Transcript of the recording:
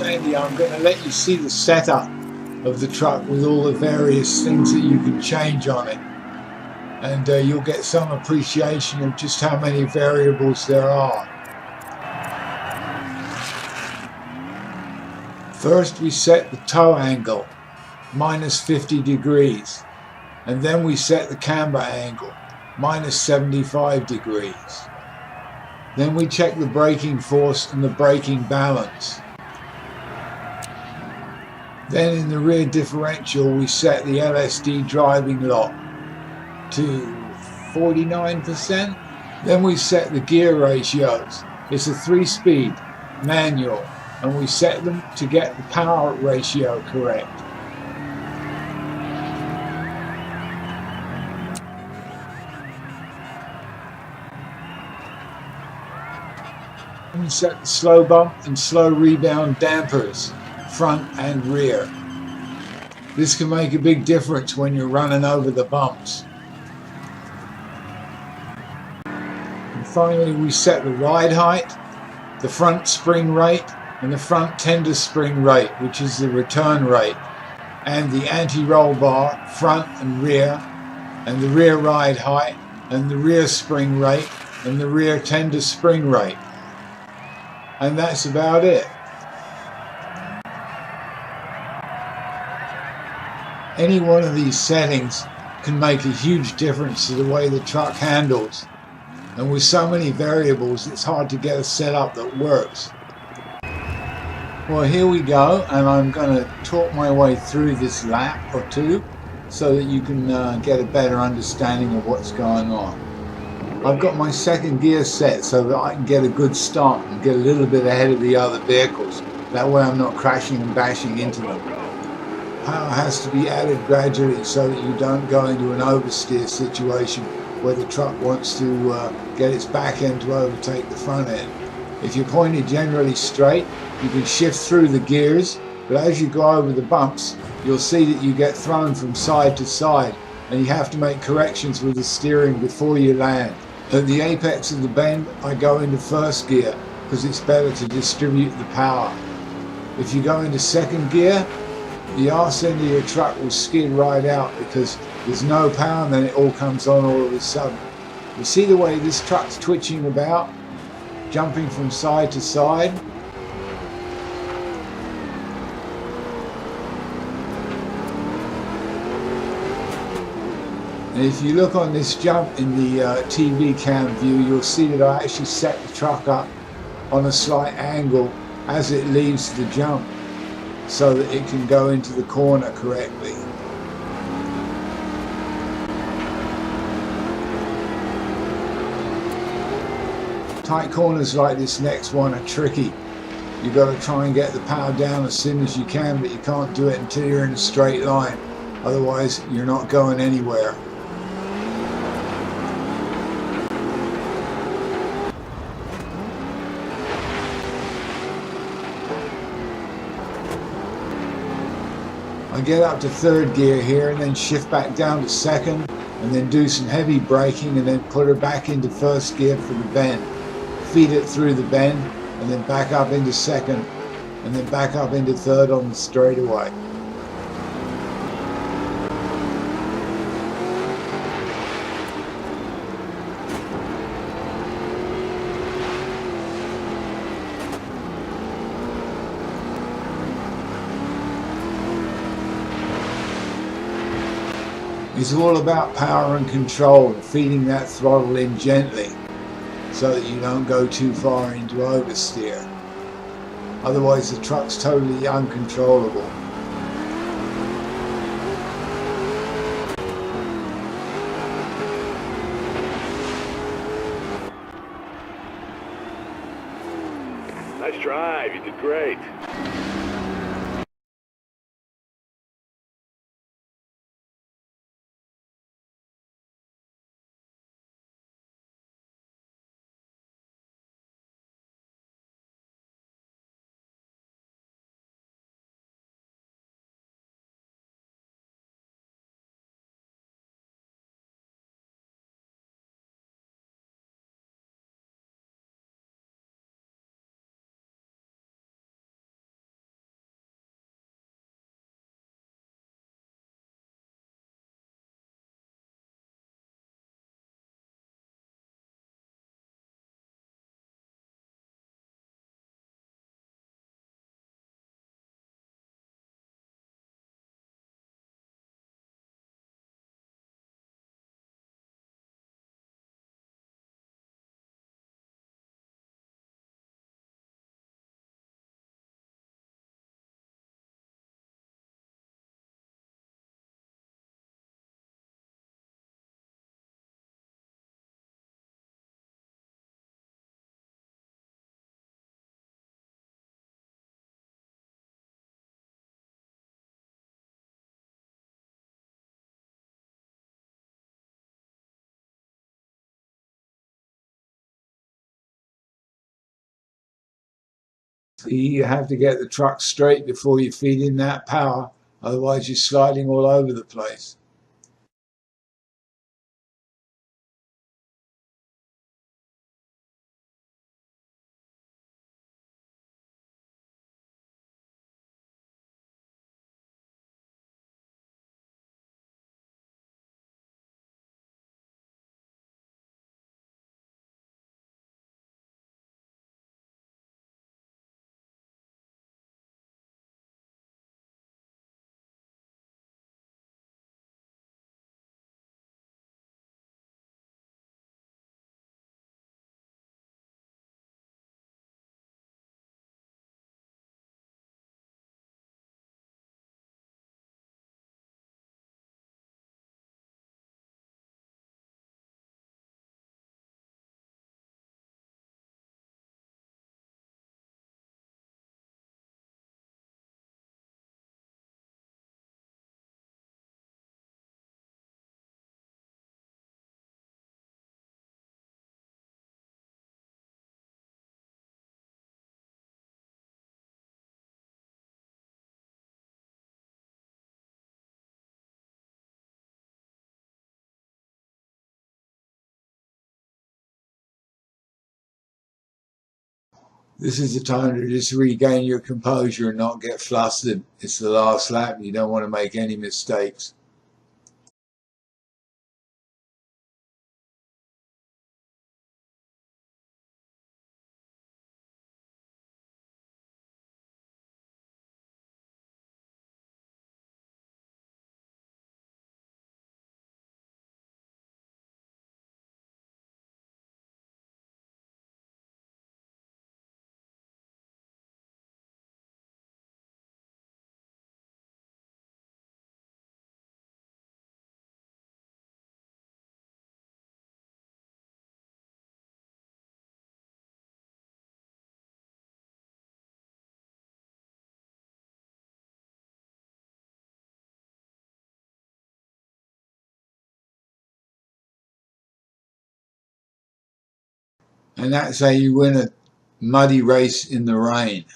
Sandy, I'm going to let you see the setup of the truck with all the various things that you can change on it, and you'll get some appreciation of just how many variables there are. First we set the toe angle, minus 50 degrees, and then we set the camber angle, minus 75 degrees. Then we check the braking force and the braking balance. Then in the rear differential we set the LSD driving lock to 49%. Then we set the gear ratios. It's a 3-speed manual, and we set them to get the power ratio correct. We set the slow bump and slow rebound dampers, front and rear. This can make a big difference when you're running over the bumps. And finally we set the ride height, the front spring rate, and the front tender spring rate, which is the return rate, and the anti-roll bar, front and rear, and the rear ride height, and the rear spring rate, and the rear tender spring rate. And that's about it. Any one of these settings can make a huge difference to the way the truck handles. And with so many variables, it's hard to get a setup that works. Well, here we go, and I'm going to talk my way through this lap or two so that you can get a better understanding of what's going on. I've got my second gear set so that I can get a good start and get a little bit ahead of the other vehicles. That way I'm not crashing and bashing into them. Power has to be added gradually so that you don't go into an oversteer situation where the truck wants to get its back end to overtake the front end. If you're pointed generally straight, you can shift through the gears, but as you go over the bumps, you'll see that you get thrown from side to side, and you have to make corrections with the steering before you land. At the apex of the bend, I go into first gear because it's better to distribute the power. If you go into second gear, the arse end of your truck will skid right out because there's no power, and then it all comes on all of a sudden. You see the way this truck's twitching about, jumping from side to side? And if you look on this jump in the TV cam view, you'll see that I actually set the truck up on a slight angle as it leaves the jump so that it can go into the corner correctly. Tight corners like this next one are tricky. You've got to try and get the power down as soon as you can, but you can't do it until you're in a straight line. Otherwise, you're not going anywhere. I get up to third gear here and then shift back down to second and then do some heavy braking and then put her back into first gear for the bend. Feed it through the bend and then back up into second and then back up into third on the straightaway. It's all about power and control and feeding that throttle in gently so that you don't go too far into oversteer. Otherwise the truck's totally uncontrollable. Nice drive, you did great. You have to get the truck straight before you feed in that power, otherwise you're sliding all over the place. This is the time to just regain your composure and not get flustered. It's the last lap. You don't want to make any mistakes. And that's how you win a muddy race in the rain.